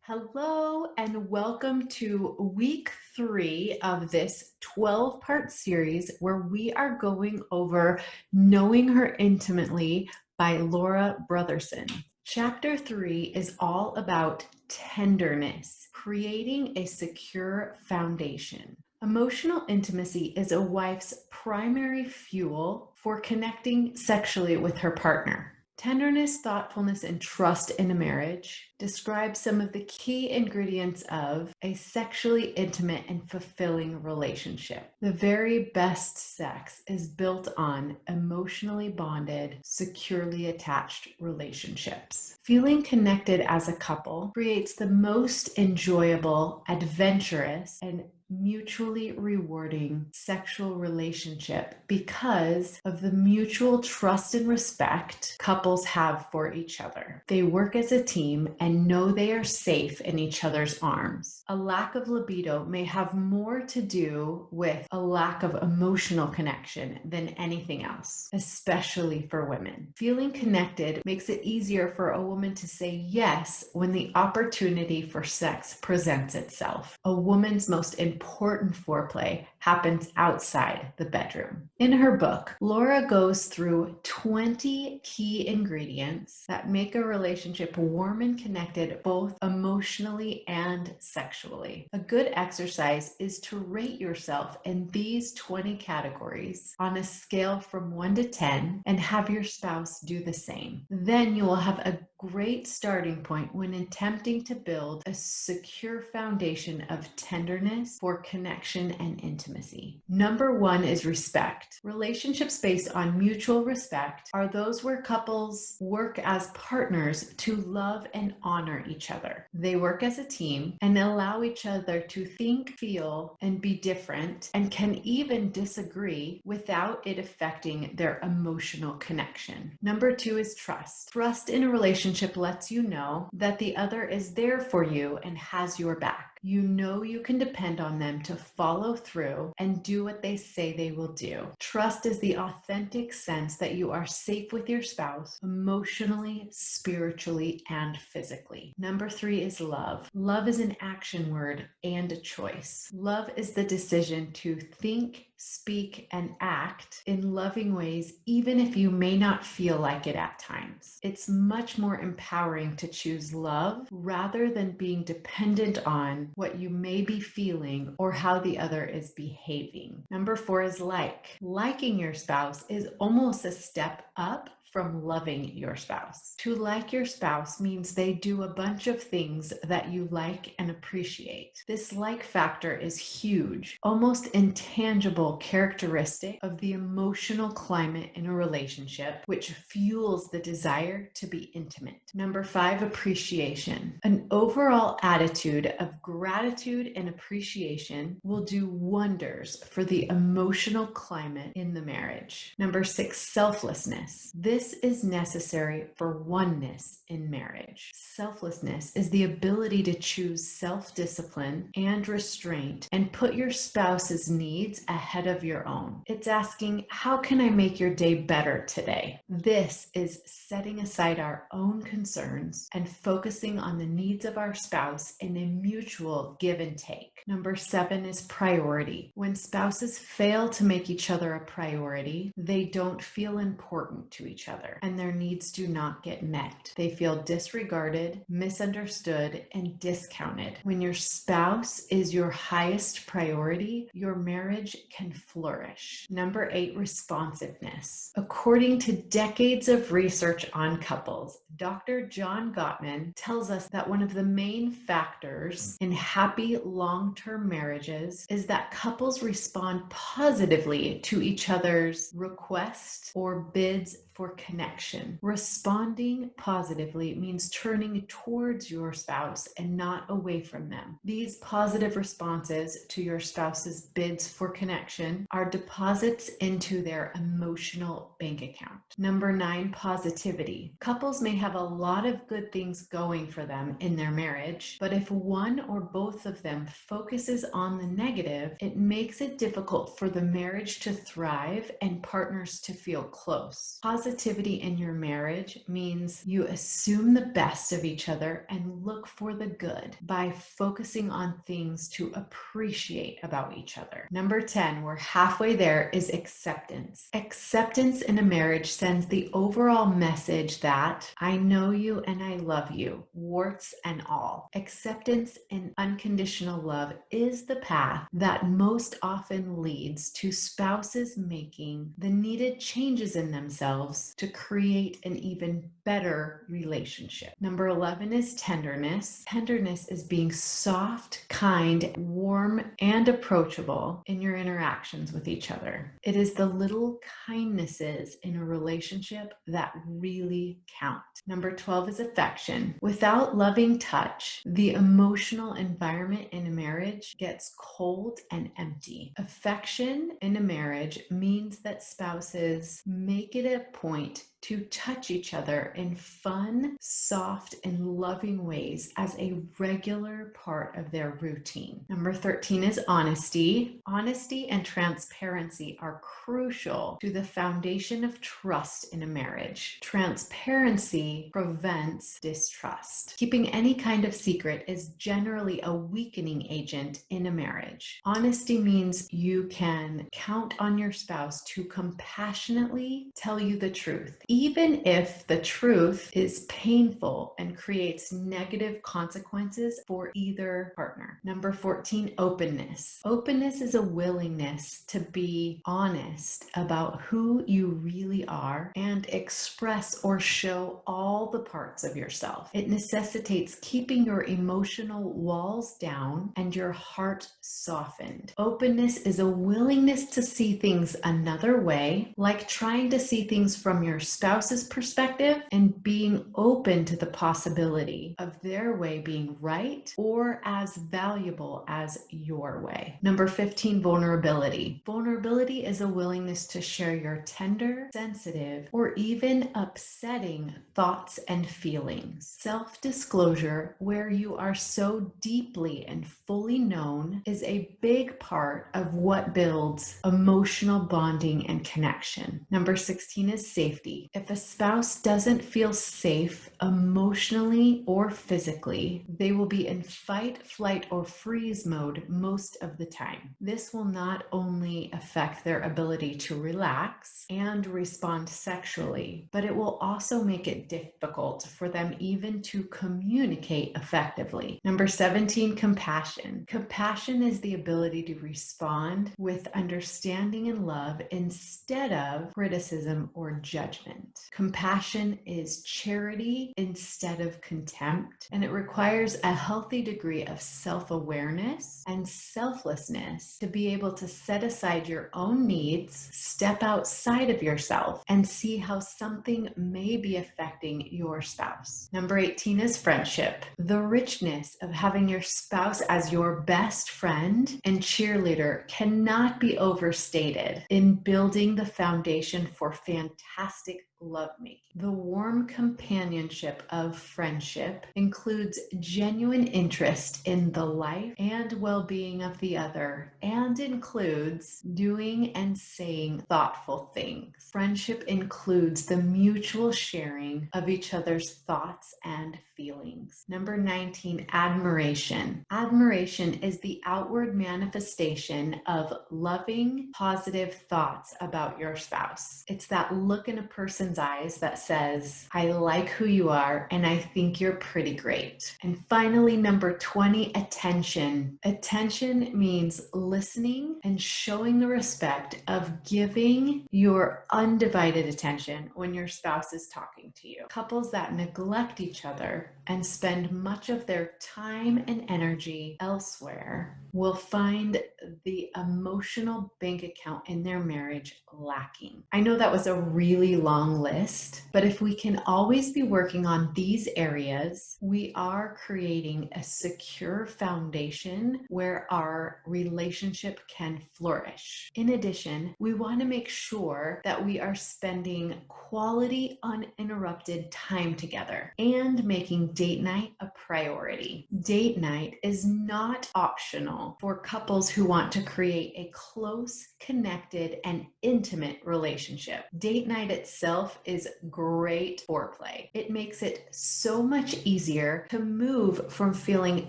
Hello and welcome to week 3 of this 12-part series where we are going over Knowing Her Intimately by Laura Brotherson. Chapter 3 is all about tenderness, creating a secure foundation. Emotional intimacy is a wife's primary fuel for connecting sexually with her partner. Tenderness, thoughtfulness, and trust in a marriage describe some of the key ingredients of a sexually intimate and fulfilling relationship. The very best sex is built on emotionally bonded, securely attached relationships. Feeling connected as a couple creates the most enjoyable, adventurous, and mutually rewarding sexual relationship because of the mutual trust and respect couples have for each other. They work as a team and know they are safe in each other's arms. A lack of libido may have more to do with a lack of emotional connection than anything else, especially for women. Feeling connected makes it easier for a woman to say yes when the opportunity for sex presents itself. A woman's most important foreplay happens outside the bedroom. In her book, Laura goes through 20 key ingredients that make a relationship warm and connected both emotionally and sexually. A good exercise is to rate yourself in these 20 categories on a scale from 1 to 10 and have your spouse do the same. Then you will have a great starting point when attempting to build a secure foundation of tenderness for connection and intimacy. Number 1 is respect. Relationships based on mutual respect are those where couples work as partners to love and honor each other. They work as a team and allow each other to think, feel, and be different, and can even disagree without it affecting their emotional connection. Number 2 is trust. Trust in a relationship lets you know that the other is there for you and has your back. You know you can depend on them to follow through and do what they say they will do. Trust is the authentic sense that you are safe with your spouse emotionally, spiritually, and physically. Number 3 is love. Love is an action word and a choice. Love is the decision to think, speak, and act in loving ways, even if you may not feel like it at times. It's much more empowering to choose love rather than being dependent on what you may be feeling or how the other is behaving. Number 4 is like. Liking your spouse is almost a step up from loving your spouse. To like your spouse means they do a bunch of things that you like and appreciate. This like factor is huge, almost intangible characteristic of the emotional climate in a relationship, which fuels the desire to be intimate. Number 5, appreciation. An overall attitude of gratitude and appreciation will do wonders for the emotional climate in the marriage. Number 6, selflessness. This is necessary for oneness in marriage. Selflessness is the ability to choose self-discipline and restraint and put your spouse's needs ahead of your own. It's asking, how can I make your day better today? This is setting aside our own concerns and focusing on the needs of our spouse in a mutual give and take. Number 7 is priority. When spouses fail to make each other a priority, they don't feel important to each other, and their needs do not get met. They feel disregarded, misunderstood, and discounted. When your spouse is your highest priority, your marriage can flourish. Number 8, responsiveness. According to decades of research on couples, Dr. John Gottman tells us that one of the main factors in happy long-term marriages is that couples respond positively to each other's requests or bids for connection. Responding positively means turning towards your spouse and not away from them. These positive responses to your spouse's bids for connection are deposits into their emotional bank account. Number 9, positivity. Couples may have a lot of good things going for them in their marriage, but if one or both of them focuses on the negative, it makes it difficult for the marriage to thrive and partners to feel close. Positive Positivity in your marriage means you assume the best of each other and look for the good by focusing on things to appreciate about each other. Number 10, we're halfway there, is acceptance. Acceptance in a marriage sends the overall message that I know you and I love you, warts and all. Acceptance and unconditional love is the path that most often leads to spouses making the needed changes in themselves to create an even better relationship. Number 11 is tenderness. Tenderness is being soft, kind, warm, and approachable in your interactions with each other. It is the little kindnesses in a relationship that really count. Number 12 is affection. Without loving touch, the emotional environment in a marriage gets cold and empty. Affection in a marriage means that spouses make it a point to touch each other in fun, soft, and loving ways as a regular part of their routine. Number 13 is honesty. Honesty and transparency are crucial to the foundation of trust in a marriage. Transparency prevents distrust. Keeping any kind of secret is generally a weakening agent in a marriage. Honesty means you can count on your spouse to compassionately tell you the truth, even if the truth is painful and creates negative consequences for either partner. Number 14, openness. Openness is a willingness to be honest about who you really are and express or show all the parts of yourself. It necessitates keeping your emotional walls down and your heart softened. Openness is a willingness to see things another way, like trying to see things from your spouse's perspective and being open to the possibility of their way being right or as valuable as your way. Number 15, vulnerability. Vulnerability is a willingness to share your tender, sensitive, or even upsetting thoughts and feelings. Self-disclosure, where you are so deeply and fully known, is a big part of what builds emotional bonding and connection. Number 16 is safety. If a spouse doesn't feel safe emotionally or physically, they will be in fight, flight, or freeze mode most of the time. This will not only affect their ability to relax and respond sexually, but it will also make it difficult for them even to communicate effectively. Number 17, compassion. Compassion is the ability to respond with understanding and love instead of criticism or judgment. Compassion is charity instead of contempt, and it requires a healthy degree of self-awareness and selflessness to be able to set aside your own needs, step outside of yourself, and see how something may be affecting your spouse. Number 18 is friendship. The richness of having your spouse as your best friend and cheerleader cannot be overstated in building the foundation for fantastic lovemaking. The warm companionship of friendship includes genuine interest in the life and well-being of the other and includes doing and saying thoughtful things. Friendship includes the mutual sharing of each other's thoughts and feelings. Number 19, admiration. Admiration is the outward manifestation of loving, positive thoughts about your spouse. It's that look in a person's eyes that says, I like who you are and I think you're pretty great. And finally, number 20, attention. Attention means listening and showing the respect of giving your undivided attention when your spouse is talking to you. Couples that neglect each other and spend much of their time and energy elsewhere will find the emotional bank account in their marriage lacking. I know that was a really long list, but if we can always be working on these areas, we are creating a secure foundation where our relationship can flourish. In addition, we want to make sure that we are spending quality, uninterrupted time together and making date night a priority. Date night is not optional for couples who want to create a close, connected, and intimate relationship. Date night itself is great foreplay. It makes it so much easier to move from feeling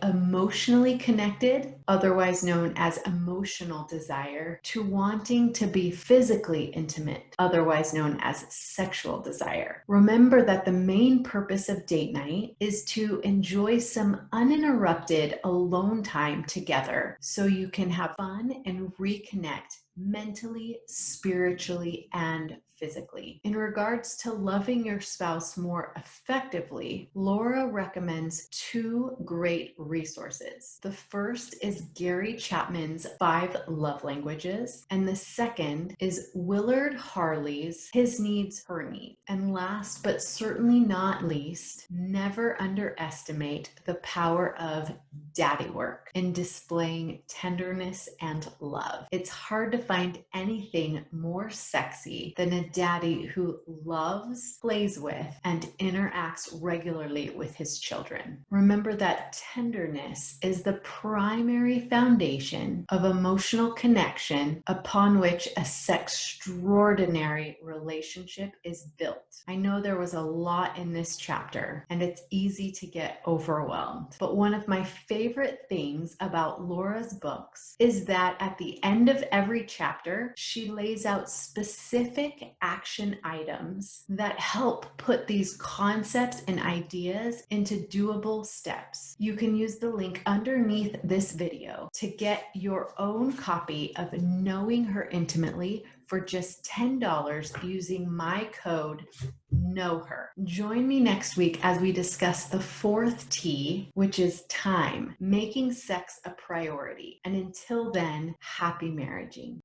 emotionally connected, otherwise known as emotional desire, to wanting to be physically intimate, otherwise known as sexual desire. Remember that the main purpose of date night is to enjoy some uninterrupted alone time together so you can have fun and reconnect mentally, spiritually, and physically. In regards to loving your spouse more effectively, Laura recommends two great resources. The first is Gary Chapman's 5 Love Languages, and the second is Willard Harley's His Needs, Her Needs. And last but certainly not least, never underestimate the power of daddy work in displaying tenderness and love. It's hard to find anything more sexy than a daddy who loves, plays with, and interacts regularly with his children. Remember that tenderness is the primary foundation of emotional connection upon which a sextraordinary relationship is built. I know there was a lot in this chapter, and it's easy to get overwhelmed, but one of my favorite things about Laura's books is that at the end of every chapter, she lays out specific action items that help put these concepts and ideas into doable steps. You can use the link underneath this video to get your own copy of Knowing Her Intimately for just $10 using my code KNOWHER. Join me next week as we discuss the fourth T, which is time, making sex a priority. And until then, happy marriaging.